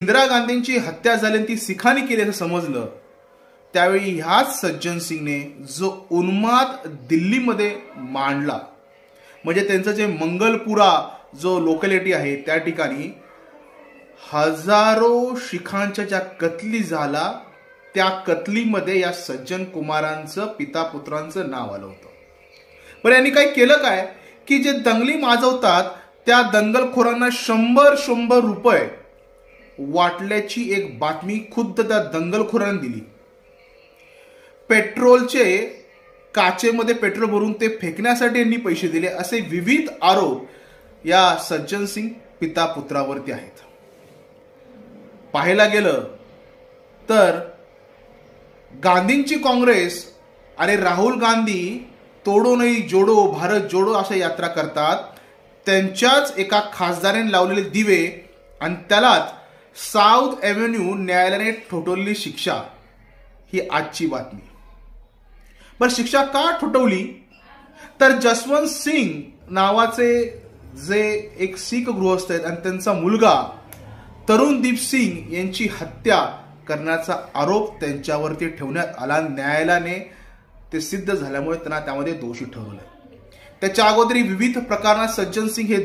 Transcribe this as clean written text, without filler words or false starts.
इंदिरा गांधींची हत्या झाली ती सिखांनी केली असं समजलं त्यावेळी ह्याच सज्जन सिंगने जो उन्माद दिल्लीमध्ये मांडला म्हणजे त्यांचं जे मंगलपुरा जो लोकॅलिटी आहे त्या ठिकाणी हजारो शिखांच्या ज्या कत्ली झाला त्या कत्लीमध्ये या सज्जन कुमारांचं पिता पुत्रांचं नाव आलं होतं। पण यांनी काय केलं काय की जे दंगली माजवतात त्या दंगलखोरांना 100 रुपये वाटल्याची एक बातमी खुद्द त्या दंगलखोरांनी दिली। पेट्रोलचे काचेमध्ये पेट्रोल भरून ते फेकण्यासाठी यांनी पैसे दिले असे विविध आरोप या सज्जन सिंग पिता पुत्रावरती आहेत। पाहायला गेलं तर गांधींची काँग्रेस आणि राहुल गांधी तोडो नाही जोडो भारत जोडो अशा यात्रा करतात त्यांच्याच एका खासदाराने लावलेले दिवे आणि त्यालाच साऊथ एव्हेन्यू न्यायालयाने ठोठवलेली शिक्षा ही आजची बातमी। पण शिक्षा का ठोठवली तर जसवंत सिंग नावाचे जे एक शीख गृहस्थ आहेत आणि त्यांचा मुलगा तरुणदीप सिंग यांची हत्या करण्याचा आरोप त्यांच्यावरती ठेवण्यात आला। न्यायालयाने ते सिद्ध झाल्यामुळे त्यांना त्यामध्ये दोषी ठरवलं। त्याच्या अगोदर विविध प्रकरणात सज्जन सिंग हे